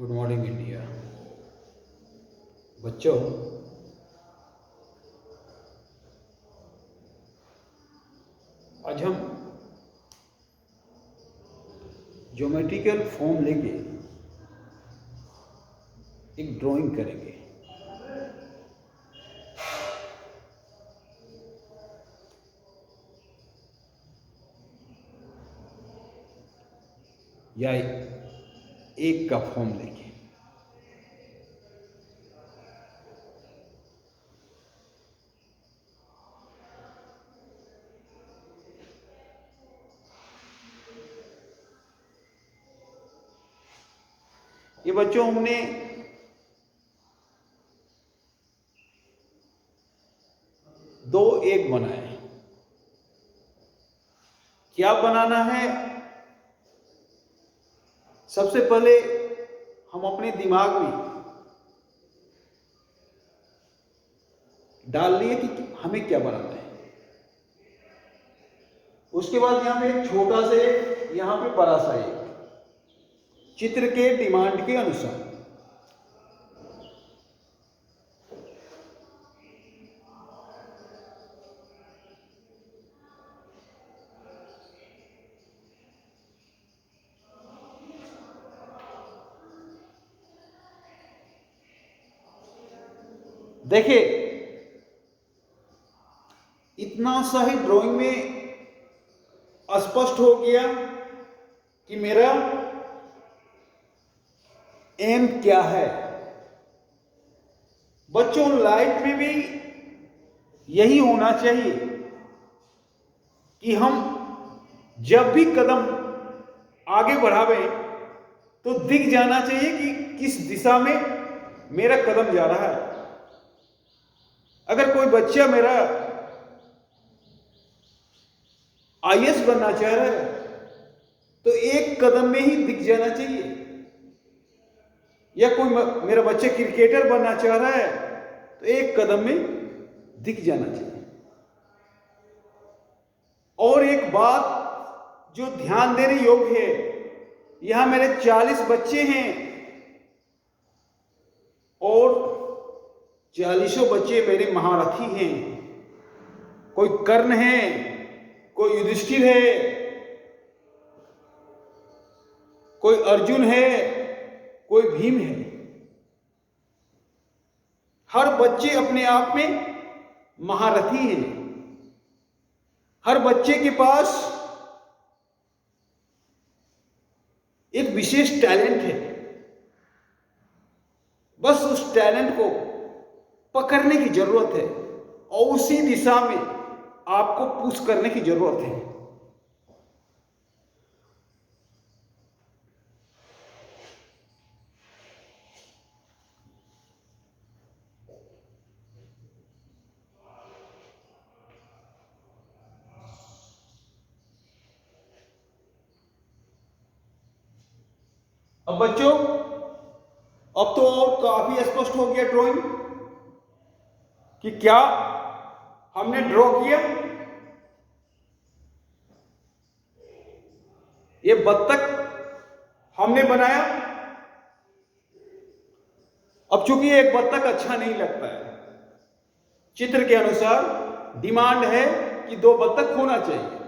Good morning India. बच्चों, आज हम ज्योमेट्रिकल फॉर्म लेके एक ड्राइंग करेंगे। या एक का फॉर्म लेके ये बच्चों हमने दो एक बनाए। क्या बनाना है? सबसे पहले हम अपने दिमाग में डाल लिए कि हमें क्या बनाना है। उसके बाद यहां पे एक छोटा से, यहां पे बड़ा सा एक चित्र के डिमांड के अनुसार देखिए, इतना सा ही ड्राइंग में स्पष्ट हो गया कि मेरा एम क्या है। बच्चों, लाइफ में भी यही होना चाहिए कि हम जब भी कदम आगे बढ़ावे तो दिख जाना चाहिए कि किस दिशा में मेरा कदम जा रहा है। अगर कोई बच्चा मेरा आईएएस बनना चाह रहा है तो एक कदम में ही दिख जाना चाहिए, या कोई मेरा बच्चा क्रिकेटर बनना चाह रहा है तो एक कदम में दिख जाना चाहिए। और एक बात जो ध्यान देने योग्य है, यहां मेरे 40 बच्चे हैं और 40 बच्चे मेरे महारथी हैं। कोई कर्ण है, कोई युधिष्ठिर है, कोई अर्जुन है, कोई भीम है। हर बच्चे अपने आप में महारथी हैं। हर बच्चे के पास एक विशेष टैलेंट है। बस उस टैलेंट को पकड़ने की जरूरत है और उसी दिशा में आपको पुश करने की जरूरत है। अब बच्चों, अब तो और काफी स्पष्ट हो गया ड्राइंग कि क्या हमने ड्रॉ किया। ये बत्तख हमने बनाया। अब चूंकि एक बत्तख अच्छा नहीं लगता है, चित्र के अनुसार डिमांड है कि दो बत्तख होना चाहिए।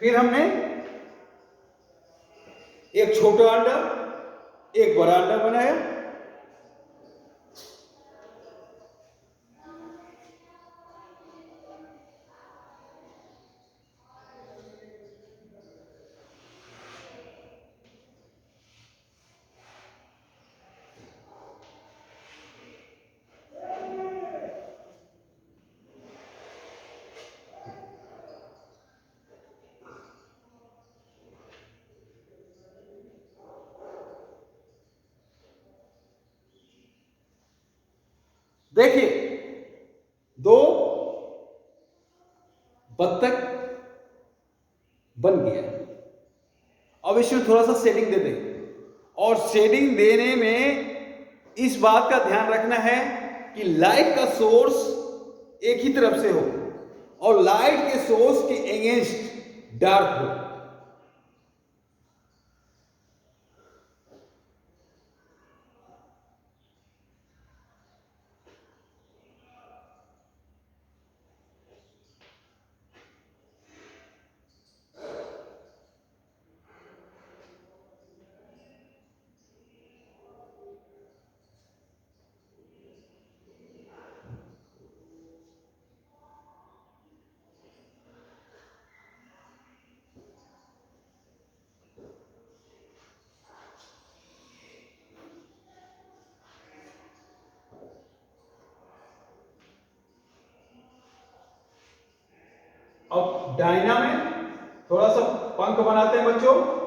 फिर हमने एक छोटा अंडा, एक बड़ा अंडा बनाया। देखिए, दो बत्तख बन गया। अब इसमें थोड़ा सा शेडिंग दे दें, और शेडिंग देने में इस बात का ध्यान रखना है कि लाइट का सोर्स एक ही तरफ से हो और लाइट के सोर्स के अगेंस्ट डार्क हो। अब डायना में थोड़ा सा पंख बनाते हैं बच्चों।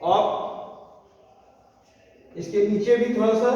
अब इसके नीचे भी थोड़ा सा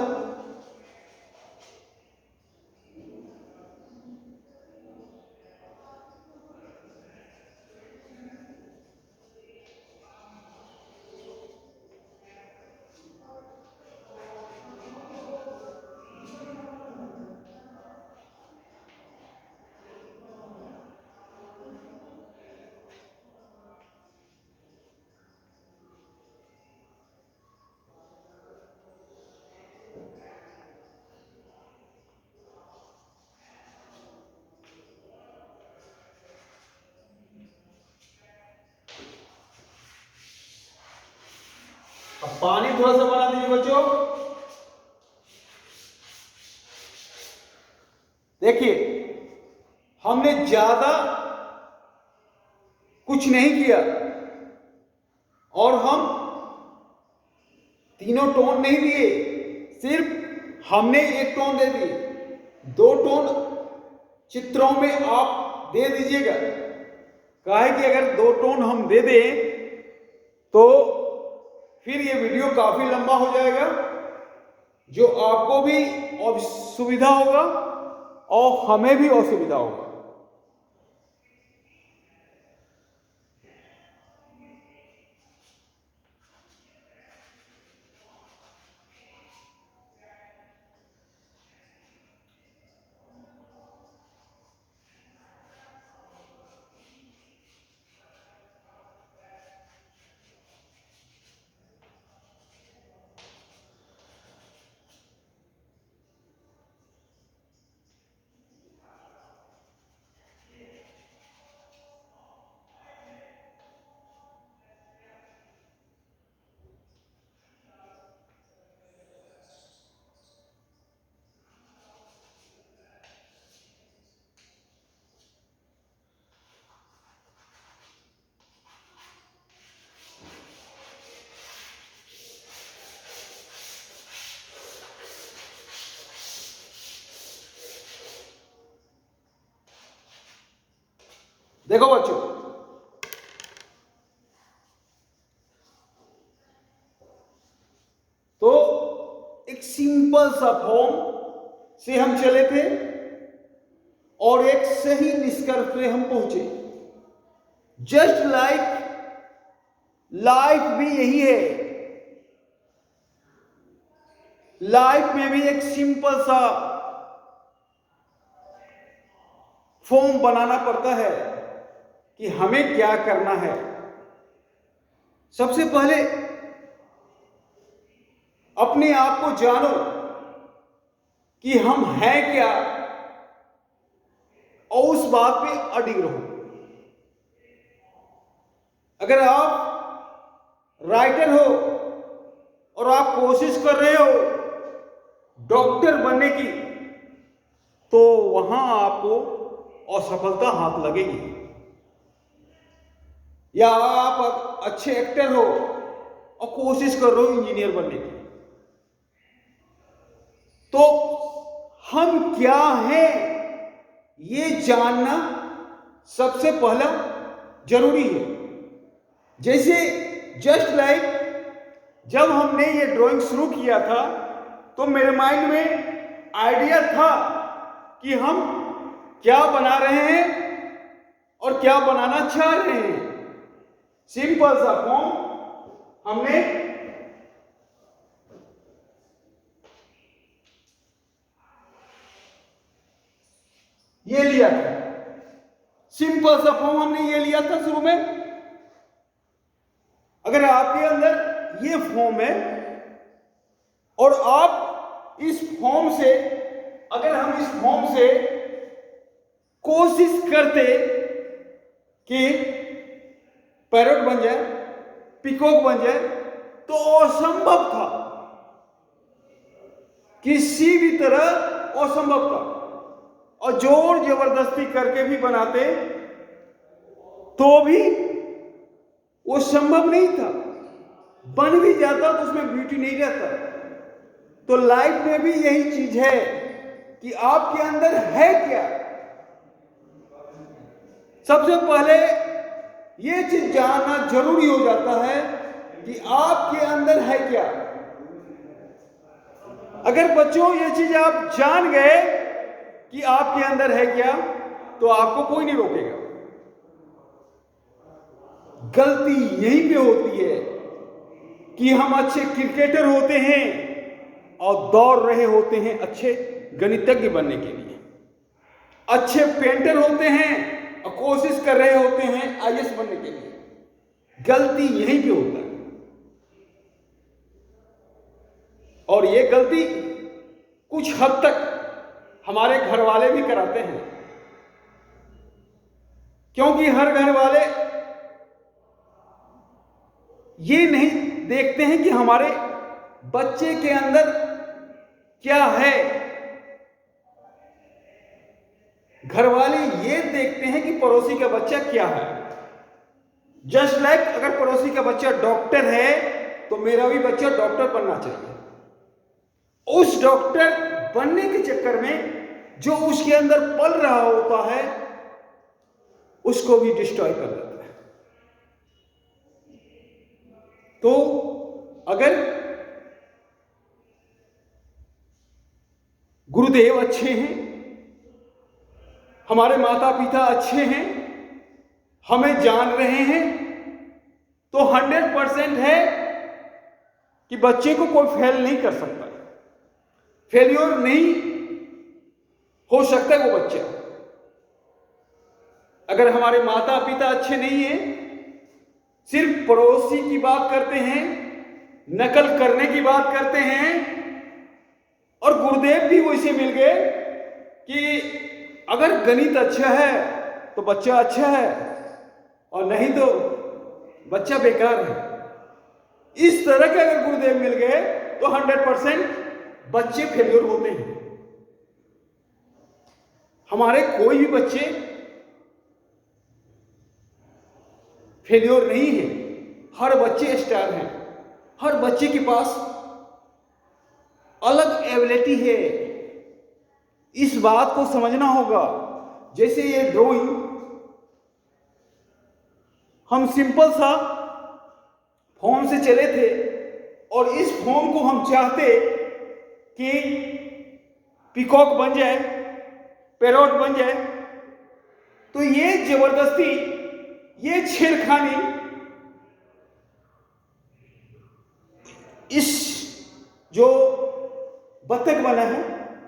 पानी थोड़ा सा बना दीजिए बच्चों। देखिए, हमने ज्यादा कुछ नहीं किया और हम तीनों टोन नहीं दिए, सिर्फ हमने एक टोन दे दिए। 2 टोन चित्रों में आप दे दीजिएगा। काहे कि अगर 2 टोन हम दे दें तो फिर ये वीडियो काफी लंबा हो जाएगा, जो आपको भी असुविधा होगा और हमें भी असुविधा होगा। देखो बच्चों, तो एक सिंपल सा फॉर्म से हम चले थे और एक सही निष्कर्ष पे हम पहुंचे। जस्ट लाइक लाइफ भी यही है। लाइफ में भी एक सिंपल सा फॉर्म बनाना पड़ता है कि हमें क्या करना है। सबसे पहले अपने आप को जानो कि हम हैं क्या, और उस बात पे अडिग रहो। अगर आप राइटर हो और आप कोशिश कर रहे हो डॉक्टर बनने की, तो वहां आपको असफलता हाथ लगेगी। या आप अच्छे एक्टर हो और कोशिश कर रहे हो इंजीनियर बनने की, तो हम क्या हैं ये जानना सबसे पहला जरूरी है। जैसे जस्ट लाइक जब हमने ये ड्राइंग शुरू किया था तो मेरे माइंड में आइडिया था कि हम क्या बना रहे हैं और क्या बनाना चाह रहे हैं। सिंपल सा फॉर्म हमने ये लिया था, सिंपल सा फॉर्म हमने ये लिया था शुरू में। अगर आपके अंदर ये फॉर्म है और आप इस फॉर्म से, अगर हम इस फॉर्म से कोशिश करते कि पैरट बन जाए, पीकॉक बन जाए, तो असंभव था, किसी भी तरह असंभव था। और जोर जबरदस्ती करके भी बनाते तो भी वो संभव नहीं था। बन भी जाता तो उसमें ब्यूटी नहीं रहता। तो लाइफ में भी यही चीज है कि आपके अंदर है क्या। सबसे पहले ये चीज जानना जरूरी हो जाता है कि आपके अंदर है क्या। अगर बच्चों ये चीज आप जान गए कि आपके अंदर है क्या, तो आपको कोई नहीं रोकेगा। गलती यहीं पे होती है कि हम अच्छे क्रिकेटर होते हैं और दौड़ रहे होते हैं अच्छे गणितज्ञ बनने के लिए, अच्छे पेंटर होते हैं और कोशिश कर रहे होते हैं आईएएस बनने के लिए। गलती यहीं पे होता है। और ये गलती कुछ हद तक हमारे घर वाले भी कराते हैं, क्योंकि हर घर वाले ये नहीं देखते हैं कि हमारे बच्चे के अंदर क्या है। घर वाले ये देखते हैं कि पड़ोसी का बच्चा क्या है। जस्ट लाइक अगर पड़ोसी का बच्चा डॉक्टर है तो मेरा भी बच्चा डॉक्टर बनना चाहिए। उस डॉक्टर बनने के चक्कर में जो उसके अंदर पल रहा होता है उसको भी डिस्ट्रॉय कर देता है। तो अगर गुरुदेव अच्छे हैं, हमारे माता पिता अच्छे हैं, हमें जान रहे हैं, तो 100% है कि बच्चे को कोई फेल नहीं कर सकता। फेल्योर नहीं हो सकता वो बच्चा। अगर हमारे माता पिता अच्छे नहीं हैं, सिर्फ पड़ोसी की बात करते हैं, नकल करने की बात करते हैं, और गुरुदेव भी वैसे मिल गए कि अगर गणित अच्छा है तो बच्चा अच्छा है और नहीं तो बच्चा बेकार है। इस तरह के अगर गुरुदेव मिल गए तो 100% बच्चे फेल्योर होते हैं। हमारे कोई भी बच्चे फेल्योर नहीं है, हर बच्चे स्टार हैं। हर बच्चे के पास अलग एबिलिटी है। इस बात को समझना होगा। जैसे ये ड्राइंग हम सिंपल सा फॉर्म से चले थे और इस फॉर्म को हम चाहते कि पीकॉक बन जाए, पैरॉट बन जाए, तो ये जबरदस्ती, ये छेड़खानी इस जो बत्तख बना है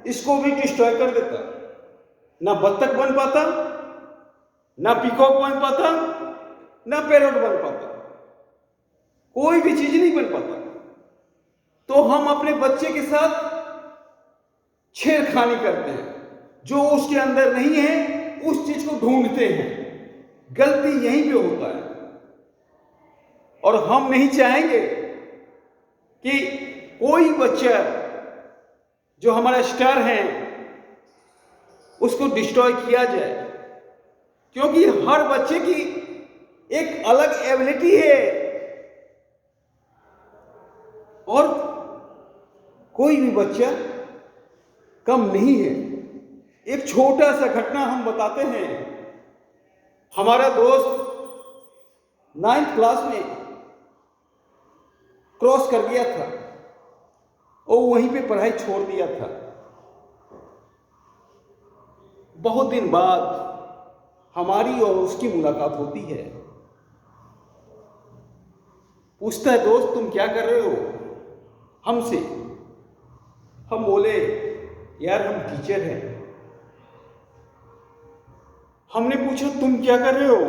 इसको भी डिस्ट्रॉय कर देता। ना बत्तख बन पाता, ना पीकॉक बन पाता, ना पैरॉट बन पाता, कोई भी चीज नहीं बन पाता। तो हम अपने बच्चे के साथ छेड़खानी करते हैं, जो उसके अंदर नहीं है उस चीज को ढूंढते हैं। गलती यहीं पे होता है। और हम नहीं चाहेंगे कि कोई बच्चा जो हमारा स्टार है उसको डिस्ट्रॉय किया जाए, क्योंकि हर बच्चे की एक अलग एबिलिटी है। और कोई भी बच्चा कम नहीं है। एक छोटा सा घटना हम बताते हैं। हमारा दोस्त 9th क्लास में क्रॉस कर गया था और वहीं पे पढ़ाई छोड़ दिया था। बहुत दिन बाद हमारी और उसकी मुलाकात होती है। पूछता है, दोस्त तुम क्या कर रहे हो हमसे? हम बोले, यार हम टीचर हैं। हमने पूछा, तुम क्या कर रहे हो?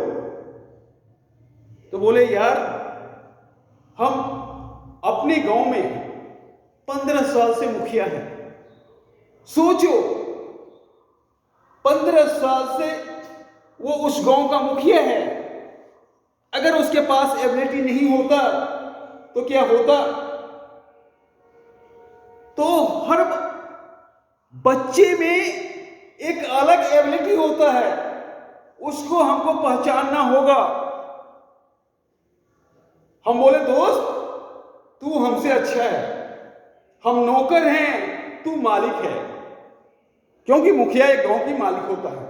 तो बोले, यार हम अपने गांव में 15 साल से मुखिया हैं। सोचो, 15 साल से वो उस गांव का मुखिया है। अगर उसके पास एबिलिटी नहीं होता तो क्या होता? तो हर बच्चे में एक अलग एबिलिटी होता है, उसको हमको पहचानना होगा। हम बोले, दोस्त तू हमसे अच्छा है, हम नौकर हैं, तू मालिक है। क्योंकि मुखिया एक गांव की मालिक होता है।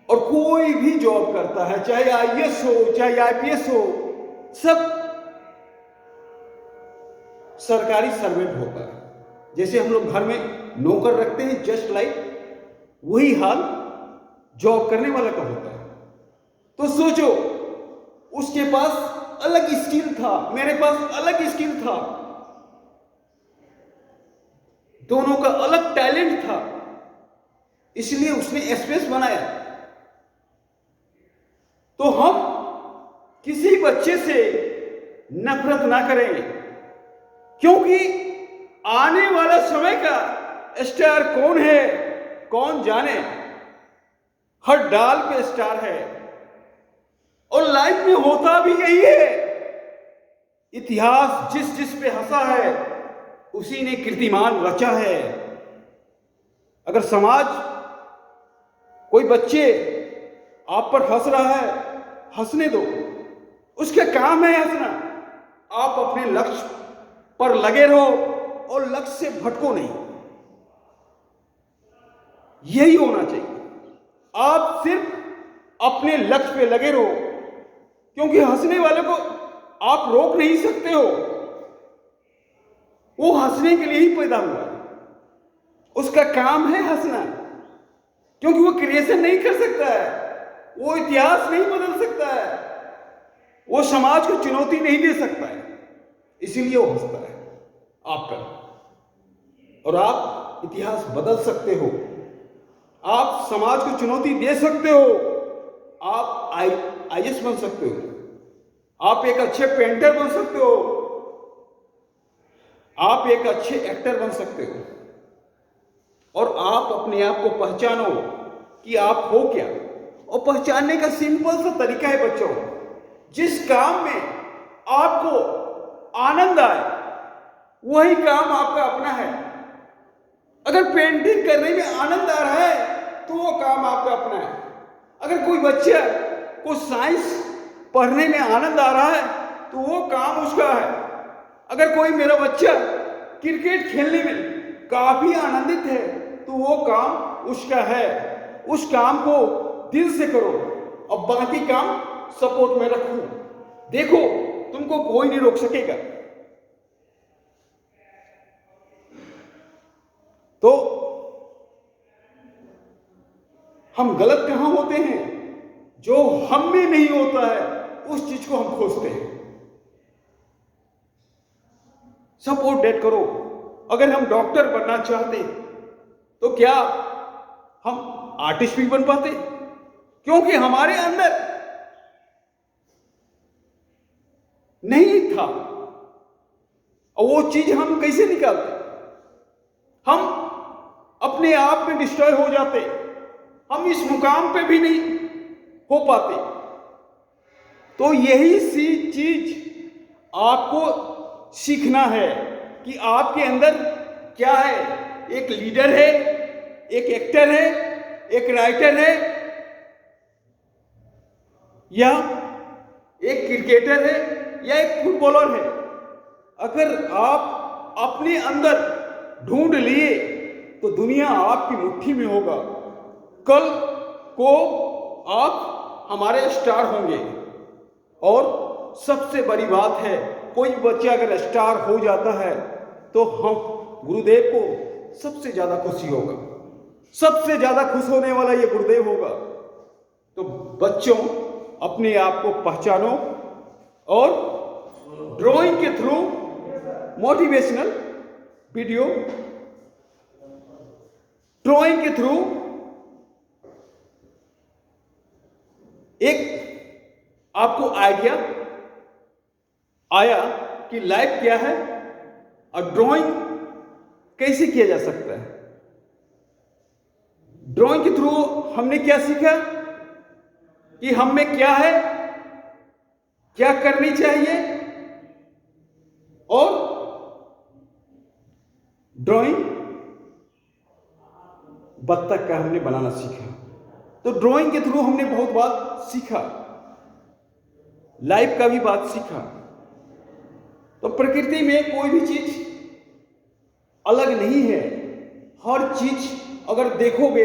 और कोई भी जॉब करता है, चाहे आईएएस हो चाहे आईपीएस हो, सब सरकारी सर्वेंट होता है। जैसे हम लोग घर में नौकर रखते हैं, जस्ट लाइक वही हाल जॉब करने वाला का होता है। तो सोचो, उसके पास अलग स्किल था, मेरे पास अलग स्किल था, दोनों का अलग टैलेंट था। इसलिए उसने स्पेस बनाया। तो हम किसी बच्चे से नफरत ना करें, क्योंकि आने वाला समय का स्टार कौन है कौन जाने। हर डाल पे स्टार है और लाइफ में होता भी यही है। इतिहास जिस जिस पे हंसा है उसी ने कीर्तिमान रचा है। अगर समाज, कोई बच्चे आप पर हंस रहा है, हंसने दो, उसका काम है हंसना। आप अपने लक्ष्य पर लगे रहो और लक्ष्य से भटको नहीं। यही होना चाहिए। आप सिर्फ अपने लक्ष्य पे लगे रहो, क्योंकि हंसने वाले को आप रोक नहीं सकते हो। वो हंसने के लिए ही पैदा हुआ है, उसका काम है हंसना। क्योंकि वो क्रिएशन नहीं कर सकता है, वो इतिहास नहीं बदल सकता है, वो समाज को चुनौती नहीं दे सकता है, इसीलिए वो हंसता है आपका। और आप इतिहास बदल सकते हो, आप समाज को चुनौती दे सकते हो, आप आईएएस बन सकते हो, आप एक अच्छे पेंटर बन सकते हो, आप एक अच्छे एक्टर बन सकते हो। और आप अपने आप को पहचानो कि आप हो क्या। और पहचानने का सिंपल सा तरीका है बच्चों, जिस काम में आपको आनंद आए वही काम आपका अपना है। अगर पेंटिंग करने में आनंद आ रहा है तो वो काम आपका अपना है। अगर कोई बच्चा को साइंस पढ़ने में आनंद आ रहा है तो वो काम उसका है। अगर कोई मेरा बच्चा क्रिकेट खेलने में काफी आनंदित है तो वो काम उसका है। उस काम को दिल से करो और बाकी काम सपोर्ट में रखो। देखो, तुमको कोई नहीं रोक सकेगा। तो हम गलत कहां होते हैं? जो हम में नहीं होता है उस चीज को हम खोजते हैं। सपोर्ट डेट करो। अगर हम डॉक्टर बनना चाहते तो क्या हम आर्टिस्ट भी बन पाते? क्योंकि हमारे अंदर नहीं था। और वो चीज हम कैसे निकालते? हम अपने आप में डिस्ट्रॉय हो जाते, हम इस मुकाम पे भी नहीं हो पाते। तो यही सी चीज आपको सीखना है कि आपके अंदर क्या है। एक लीडर है, एक एक्टर है, एक राइटर है, या एक क्रिकेटर है या एक फुटबॉलर है, अगर आप अपने अंदर ढूंढ लिए तो दुनिया आपकी मुट्ठी में होगा। कल को आप हमारे स्टार होंगे। और सबसे बड़ी बात है, कोई बच्चा अगर स्टार हो जाता है तो हम गुरुदेव को सबसे ज्यादा खुशी होगा, सबसे ज्यादा खुश होने वाला ये गुरुदेव होगा। तो बच्चों, अपने आप को पहचानो और ड्राइंग के थ्रू मोटिवेशनल वीडियो, ड्राइंग के थ्रू एक आपको आइडिया आया कि लाइफ क्या है और ड्राइंग कैसे किया जा सकता है। ड्राइंग के थ्रू हमने क्या सीखा कि हम में क्या है, क्या करनी चाहिए, और ड्राइंग बत्तख का हमने बनाना सीखा। तो ड्राइंग के थ्रू हमने बहुत बात सीखा, लाइफ का भी बात सीखा। तो प्रकृति में कोई भी चीज अलग नहीं है, हर चीज अगर देखोगे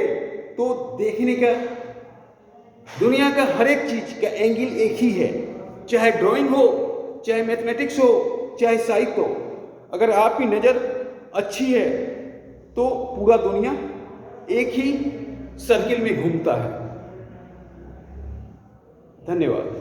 तो देखने का, दुनिया का हर एक चीज का एंगल एक ही है, चाहे ड्राइंग हो, चाहे मैथमेटिक्स हो, चाहे साहित्य हो। अगर आपकी नजर अच्छी है तो पूरा दुनिया एक ही सर्किल में घूमता है। धन्यवाद।